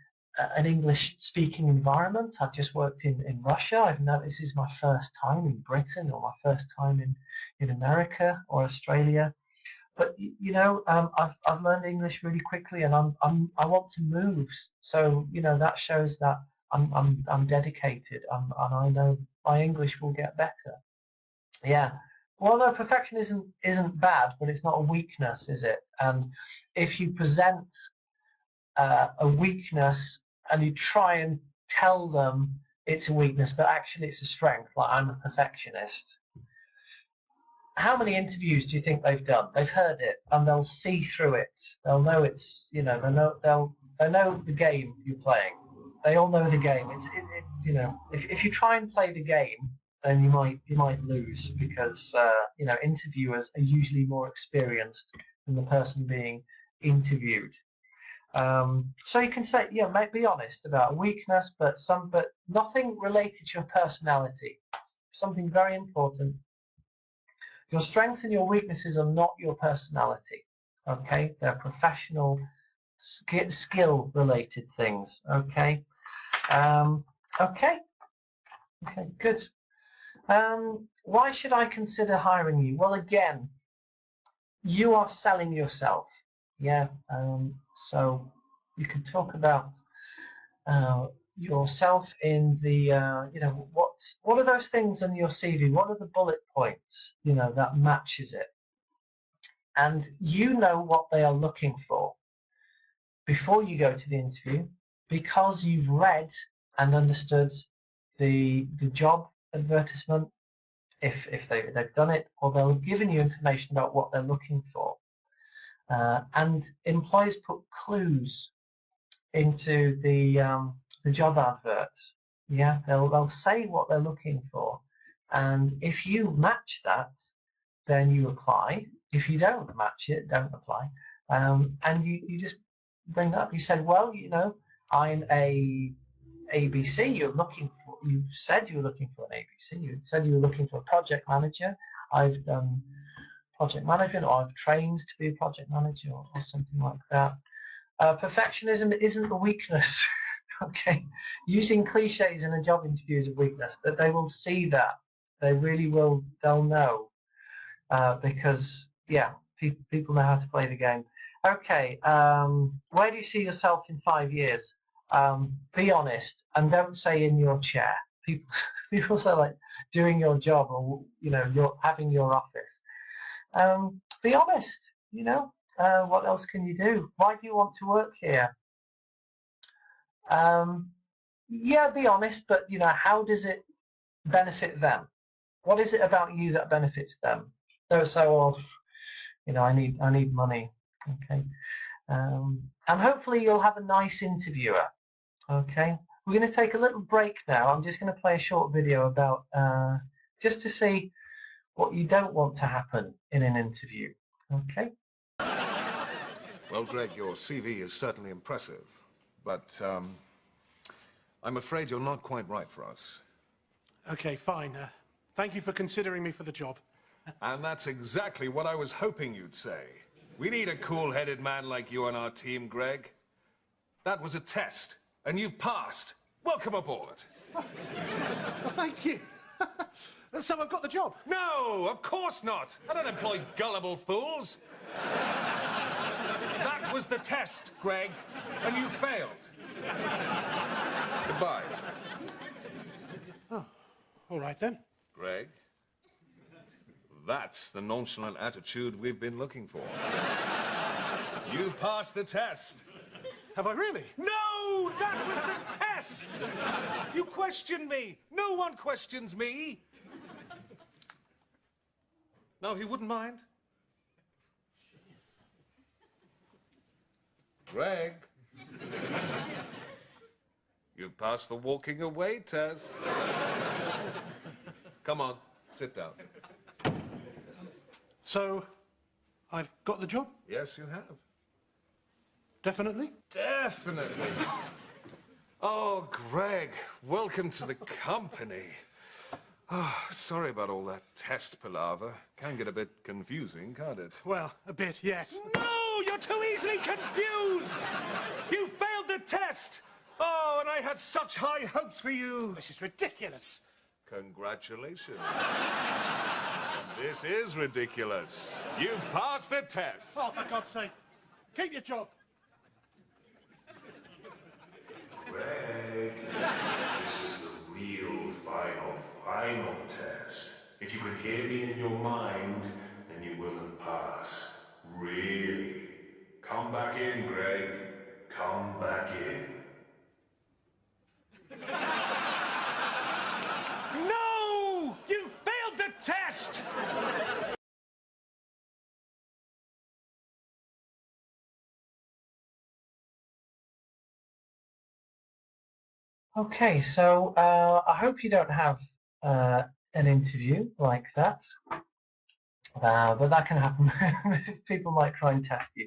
an English-speaking environment. I've just worked in Russia. This is my first time in Britain, or my first time in America or Australia. But you know, I've learned English really quickly, and I want to move. So you know, that shows that I'm dedicated, and I know my English will get better. Yeah. Well, no, perfectionism isn't bad, but it's not a weakness, is it? And if you present a weakness and you try and tell them it's a weakness, but actually it's a strength, like I'm a perfectionist. How many interviews do you think they've done? They've heard it and they'll see through it. They'll know it's, you know, they know the game you're playing. They all know the game. It's you know, if you try and play the game, then you might lose, because you know, interviewers are usually more experienced than the person being interviewed. So you can say, yeah, be honest about a weakness, but nothing related to your personality. Something very important. Your strengths and your weaknesses are not your personality. Okay, they're professional, skill-related things. Okay, okay, good. Why should I consider hiring you? Well, again, you are selling yourself. Yeah, so you can talk about yourself in the you know, what are those things on your CV? What are the bullet points, you know, that matches it? And you know what they are looking for before you go to the interview, because you've read and understood the job advertisement, if they've done it, or they'll have given you information about what they're looking for. And employers put clues into the job adverts. Yeah, they'll say what they're looking for, and if you match that, then you apply. If you don't match it, don't apply. And you just bring that up. You said, well, you know, I'm a ABC. You said you were looking for an ABC. You said you were looking for a project manager. I've done project management, or I've trained to be a project manager, or something like that. Perfectionism isn't a weakness. Okay, using cliches in a job interview is a weakness. That they will see that, they really will. They'll know, because yeah, people know how to play the game. Okay, where do you see yourself in 5 years? Be honest, and don't say in your chair. People say like doing your job, or you know, you're having your office. Be honest. You know, what else can you do? Why do you want to work here? Yeah, be honest, but you know, how does it benefit them? What is it about you that benefits them? Don't say, well, you know, I need money. Okay, and hopefully you'll have a nice interviewer. Okay, we're going to take a little break now. I'm just going to play a short video about just to see what you don't want to happen in an interview. Okay. Well, Greg, your CV is certainly impressive, but I'm afraid you're not quite right for us. Okay, fine. Thank you for considering me for the job. And that's exactly what I was hoping you'd say. We need a cool-headed man like you on our team, Greg. That was a test, and you've passed. Welcome aboard. Well, thank you. So I've got the job? No, of course not. I don't employ gullible fools. That was the test, Greg, and you failed. Goodbye. Oh, all right then. Greg, that's the nonchalant attitude we've been looking for. You passed the test. Have I really? No, that was the test. You questioned me. No one questions me. Now, if you wouldn't mind. Greg. You've passed the walking away test. Come on, sit down. So, I've got the job? Yes, you have. Definitely? Definitely. Oh, Greg, welcome to the company. Oh, sorry about all that test palaver. Can get a bit confusing, can't it? Well, a bit, yes. No, you're too easily confused. You failed the test. Oh, and I had such high hopes for you. This is ridiculous. Congratulations. This is ridiculous. You passed the test. Oh, for God's sake. Keep your job. Greg, this is the real final test. If you can hear me in your mind, then you will have passed. Really. Come back in, Greg. Come back in. No! You failed the test! Okay, so I hope you don't have an interview like that, but that can happen. People might try and test you.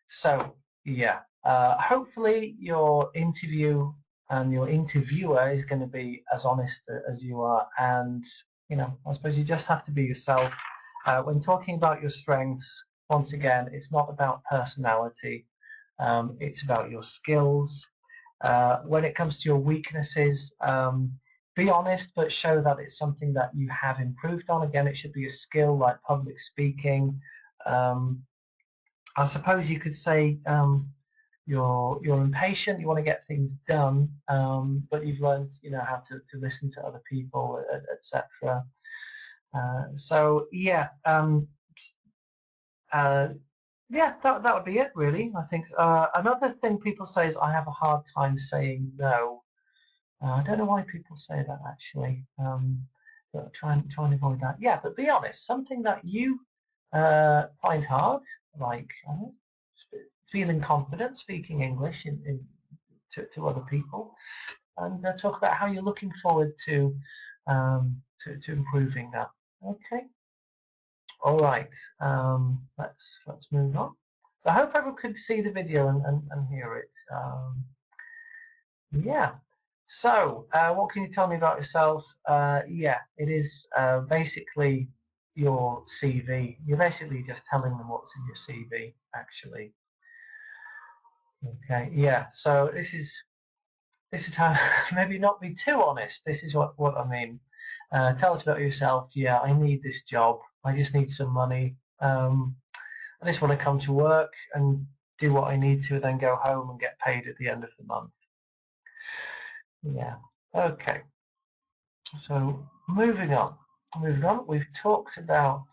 So yeah, hopefully your interview and your interviewer is going to be as honest as you are, and you know, I suppose you just have to be yourself. When talking about your strengths, once again, it's not about personality, it's about your skills. When it comes to your weaknesses, be honest, but show that it's something that you have improved on. Again, it should be a skill like public speaking. I suppose you could say you're impatient, you want to get things done, but you've learned, you know, how to listen to other people, etc. So yeah, yeah, that would be it really. I think another thing people say is I have a hard time saying no. I don't know why people say that actually. But try and avoid that. Yeah, but be honest. Something that you find hard, like feeling confident speaking English to other people, and talk about how you're looking forward to improving that. Okay. All right. Let's move on. I hope everyone could see the video and hear it. Yeah. So, what can you tell me about yourself? Yeah, it is basically your CV. You're basically just telling them what's in your CV, actually. Okay. Yeah. So this is how maybe not be too honest. This is what I mean. Tell us about yourself. Yeah, I need this job. I just need some money. I just want to come to work and do what I need to, then go home and get paid at the end of the month. Yeah. Okay. So moving on. We've talked about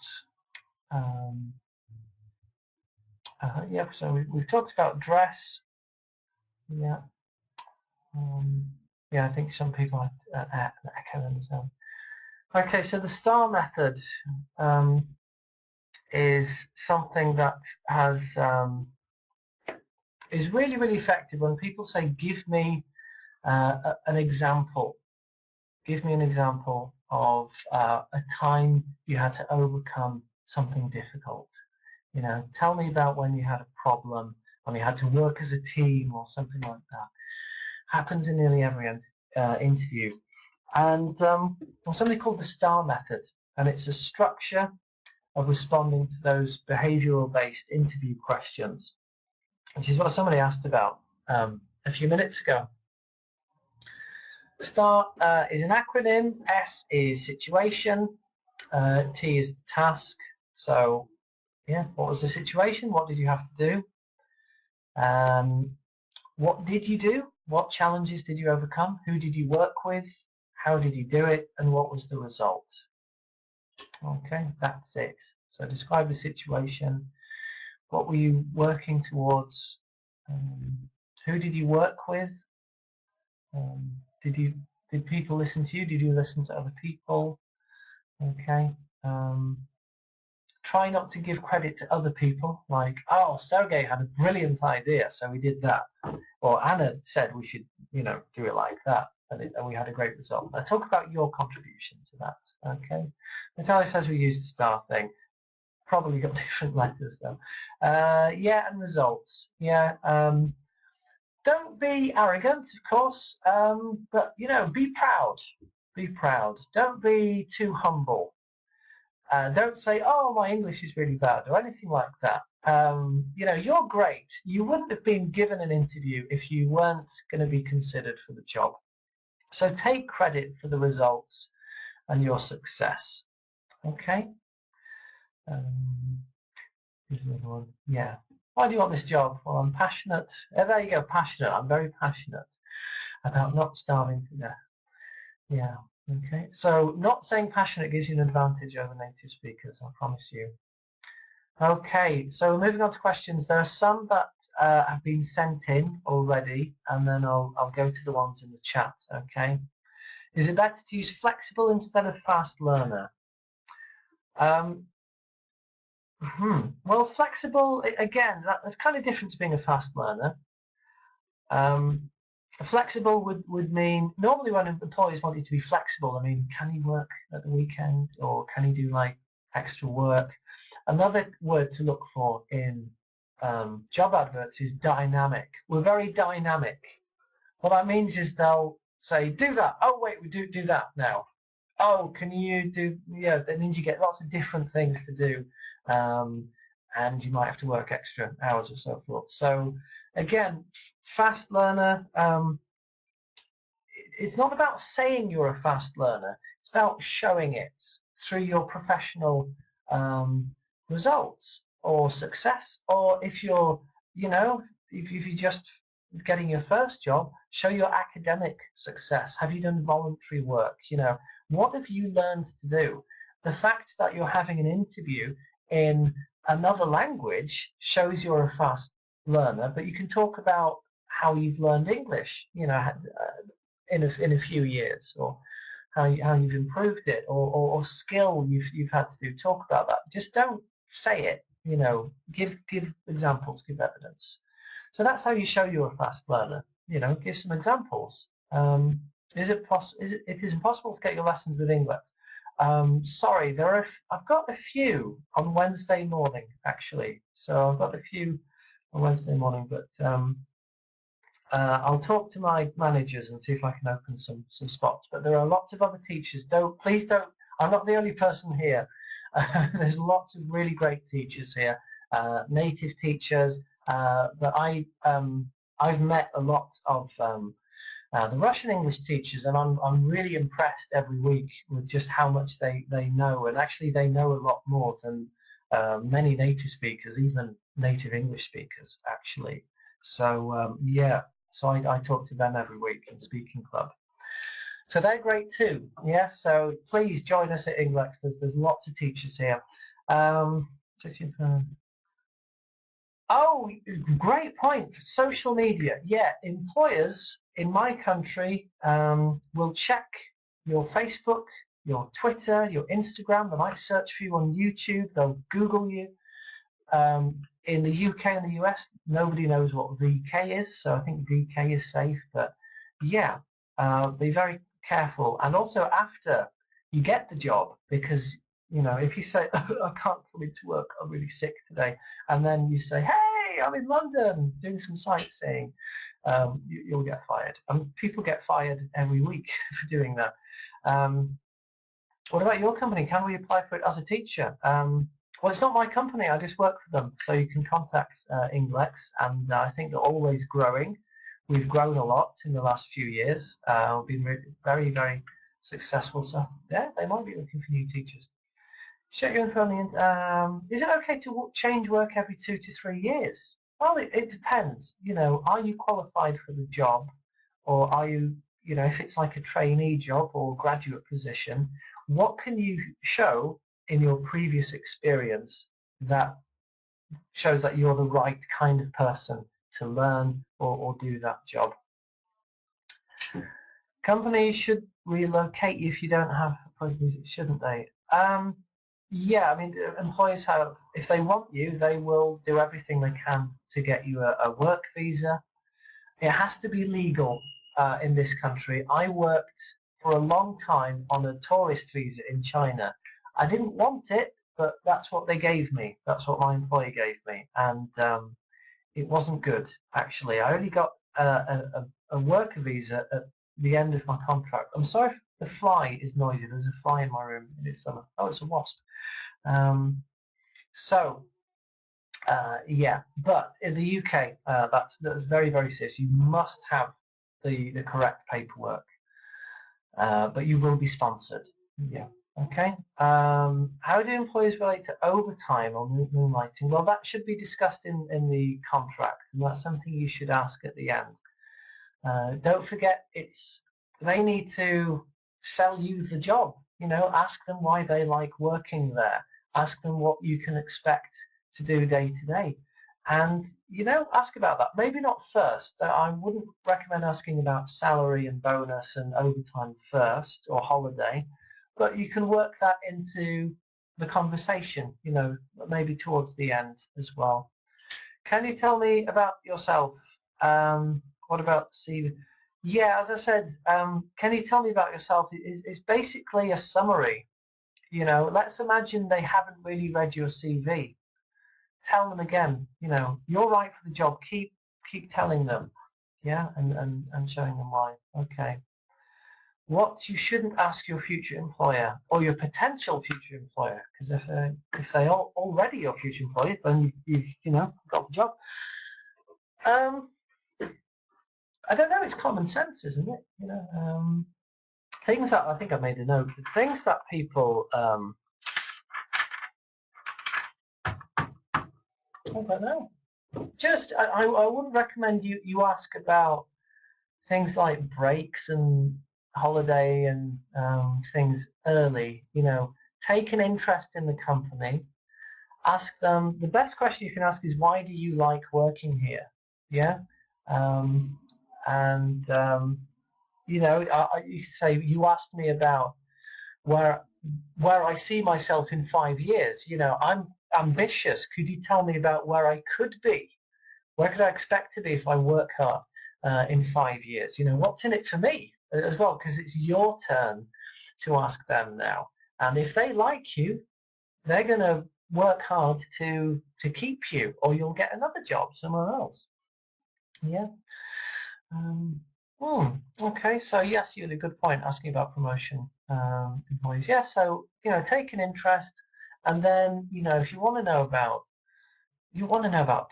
yeah. So we've talked about dress. Yeah. Yeah. I think some people I can understand. Okay. So the STAR method is something that has is really effective when people say, "Give me an example." Give me an example of a time you had to overcome something difficult. You know, tell me about when you had a problem, when you had to work as a team or something like that. Happens in nearly every interview. And there's something called the STAR method, and it's a structure of responding to those behavioral-based interview questions, which is what somebody asked about a few minutes ago. STAR is an acronym. S is situation. T is task. So, yeah, what was the situation? What did you have to do? What did you do? What challenges did you overcome? Who did you work with? How did you do it? And what was the result? Okay, that's it. So describe the situation. What were you working towards? Who did you work with? Did people listen to you? Did you listen to other people? Okay. Try not to give credit to other people, like, oh, Sergey had a brilliant idea, so we did that. Or Anna said we should, you know, do it like that, and we had a great result. Now talk about your contribution to that, okay? Natalia says we use the STAR thing. probably got different letters though. Yeah, and results. Yeah. Don't be arrogant, of course, but you know, be proud. Be proud. Don't be too humble. Don't say, "Oh, my English is really bad" or anything like that. You know, you're great. You wouldn't have been given an interview if you weren't going to be considered for the job. So take credit for the results and your success. Okay. Here's another one. Yeah. Why do you want this job? Well, I'm passionate. There you go, passionate. I'm very passionate about not starving to death. Yeah. Okay. So not saying passionate gives you an advantage over native speakers, I promise you. Okay. So moving on to questions. There are some that have been sent in already, and then I'll go to the ones in the chat. Okay. Is it better to use flexible instead of fast learner? Well, flexible, again, that's kind of different to being a fast learner. Flexible would mean, normally when employers want you to be flexible, I mean, can you work at the weekend, or can you do like extra work? Another word to look for in job adverts is dynamic. We're very dynamic. What that means is they'll say, do that. Oh, wait, we do that now. Oh, can you do, yeah, that means you get lots of different things to do. And you might have to work extra hours or so forth. So again, fast learner, it's not about saying you're a fast learner, it's about showing it through your professional results or success. Or if you're, you know, if you're just getting your first job, show your academic success. Have you done voluntary work? You know, what have you learned to do? The fact that you're having an interview in another language shows you're a fast learner, but you can talk about how you've learned English, you know, in a few years, or how you've improved it, or skill you've had to do. Talk about that. Just don't say it. You know, give examples, give evidence. So that's how you show you're a fast learner. You know, give some examples. It is impossible to get your lessons with Ingleks. Sorry, I've got a few on Wednesday morning, actually. So I've got a few on Wednesday morning, but I'll talk to my managers and see if I can open some spots. But there are lots of other teachers. Please don't. I'm not the only person here. There's lots of really great teachers here, native teachers. But I've met a lot of the Russian English teachers, and I'm really impressed every week with just how much they know, and actually they know a lot more than many native speakers, even native English speakers, actually. So yeah, so I talk to them every week in Speaking Club. So they're great too. Yeah, so please join us at Inglex. There's lots of teachers here. Oh, great point. Social media. Yeah, employers in my country will check your Facebook, your Twitter, your Instagram. They might search for you on YouTube. They'll Google you. In the UK and the US, nobody knows what VK is, so I think VK is safe. But yeah, be very careful. And also after you get the job, because you know, if you say, I can't come into work, I'm really sick today, and then you say, hey, I'm in London doing some sightseeing, you'll get fired. And people get fired every week for doing that. What about your company? Can we apply for it as a teacher? Well, it's not my company. I just work for them. So you can contact Inglex, and I think they're always growing. We've grown a lot in the last few years. We've been very, very successful. So yeah, they might be looking for new teachers. Check your info on the is it okay to change work every 2 to 3 years? Well, it depends. You know, are you qualified for the job, or are you, you know, if it's like a trainee job or graduate position, what can you show in your previous experience that shows that you're the right kind of person to learn or do that job? Companies should relocate you if you don't have music, shouldn't they? Yeah, I mean, employers have, if they want you, they will do everything they can to get you a work visa. It has to be legal in this country. I worked for a long time on a tourist visa in China. I didn't want it, but that's what they gave me. That's what my employer gave me, and it wasn't good, actually. I only got a worker visa at the end of my contract. I'm sorry if the fly is noisy. There's a fly in my room. It's summer. Oh, it's a wasp. Yeah, but in the UK, that's very, very serious. You must have the correct paperwork, but you will be sponsored. Yeah. Okay. How do employees relate to overtime or moonlighting? Well, that should be discussed in the contract, and that's something you should ask at the end. Don't forget, they need to sell you the job. You know, ask them why they like working there. Ask them what you can expect to do day to day, and you know, ask about that. Maybe not first. I wouldn't recommend asking about salary and bonus and overtime first, or holiday, but you can work that into the conversation, you know, maybe towards the end as well. Can you tell me about yourself? What about CV? Yeah, as I said, can you tell me about yourself? It's basically a summary. You know, let's imagine they haven't really read your CV. Tell them again, you know, you're right for the job. Keep telling them, yeah, and showing them why. Okay. What you shouldn't ask your future employer or your potential future employer, because if they are already your future employer, then you've you know got the job. I don't know. It's common sense, isn't it? You know, things that I think I made a note. Things that people I don't know. Just I wouldn't recommend you ask about things like breaks and holiday and things early. You know, take an interest in the company. Ask them. The best question you can ask is, why do you like working here? Yeah, you know, you say, you asked me about where I see myself in 5 years. You know, I'm ambitious. Could you tell me about where I could be? Where could I expect to be if I work hard in 5 years? You know, what's in it for me as well? Because it's your turn to ask them now. And if they like you, they're going to work hard to keep you, or you'll get another job somewhere else. Yeah. Okay, so yes, you had a good point asking about promotion employees. Yeah, so you know, take an interest, and then you know, if you want to know about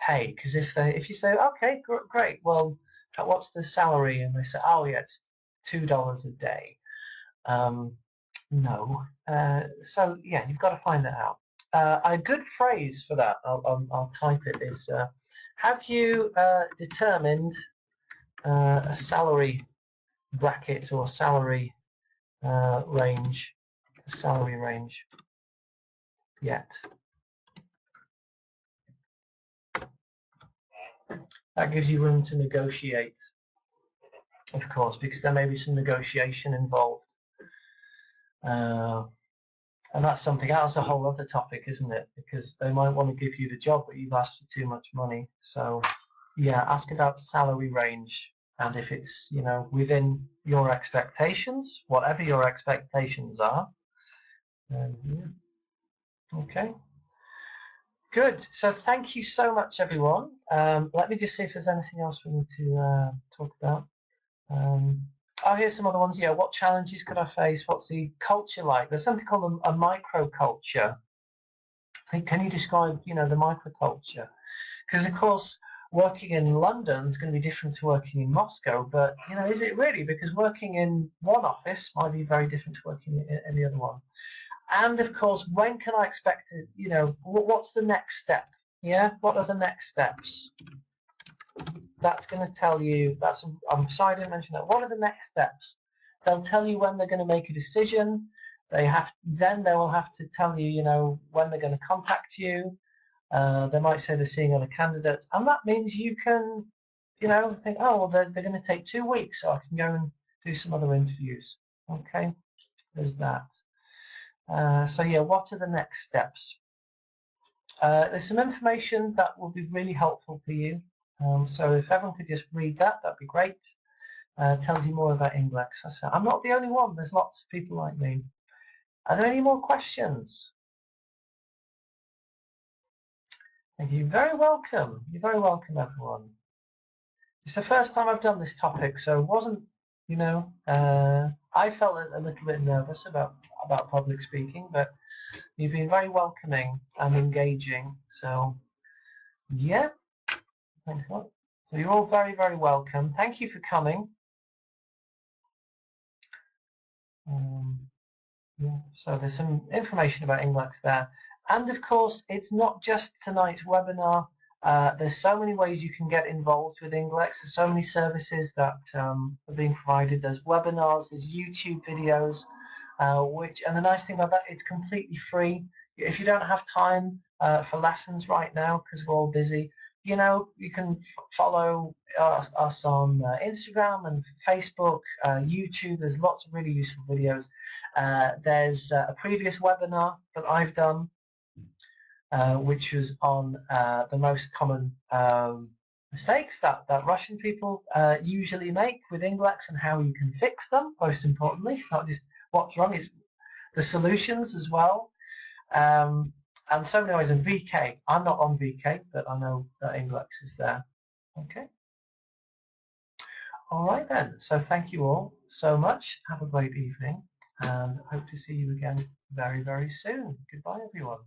pay, because if you say, okay, great, well, what's the salary, and they say, oh yeah, it's $2 a day. No. So yeah, you've got to find that out. A good phrase for that, I'll type it, is have you determined a salary bracket or salary range yet? That gives you room to negotiate, of course, because there may be some negotiation involved. And that's something else, a whole other topic, isn't it? Because they might want to give you the job, but you've asked for too much money. So yeah, ask about salary range, and if it's, you know, within your expectations, whatever your expectations are. Yeah. Okay. Good. So thank you so much, everyone. Let me just see if there's anything else we need to talk about. Oh, here's some other ones. Yeah, what challenges could I face? What's the culture like? There's something called a microculture. Can you describe, you know, the microculture? Because of course, working in London is going to be different to working in Moscow. But you know, is it really? Because working in one office might be very different to working in the other one. And of course, when can I expect to, you know, what's the next step? Yeah, what are the next steps? That's going to tell you, I'm sorry I didn't mention that. What are the next steps? They'll tell you when they're going to make a decision. Then they will have to tell you, you know, when they're going to contact you. They might say they're seeing other candidates, and that means you can, you know, think, oh, well, they're going to take 2 weeks, so I can go and do some other interviews. Okay, there's that. So yeah, what are the next steps? There's some information that will be really helpful for you. So if everyone could just read that, that'd be great. Tells you more about Ingлекс. I'm not the only one. There's lots of people like me. Are there any more questions? Thank you. Very welcome. You're very welcome, everyone. It's the first time I've done this topic, so it wasn't, you know, I felt a little bit nervous about public speaking, but you've been very welcoming and engaging. So, yeah, thanks a lot. So you're all very, very welcome. Thank you for coming. Yeah, so there's some information about Ingлекс there. And of course, it's not just tonight's webinar. There's so many ways you can get involved with Ingлекс. There's so many services that are being provided. There's webinars, there's YouTube videos, and the nice thing about that, it's completely free. If you don't have time for lessons right now because we're all busy, you know, you can follow us on Instagram and Facebook, YouTube. There's lots of really useful videos. There's a previous webinar that I've done, which was on the most common mistakes that Russian people usually make with Ingлекс and how you can fix them. Most importantly, it's not just what's wrong, it's the solutions as well. And so many ways. And VK, I'm not on VK, but I know that Ingлекс is there. Okay. All right then. So thank you all so much. Have a great evening, and hope to see you again very, very soon. Goodbye, everyone.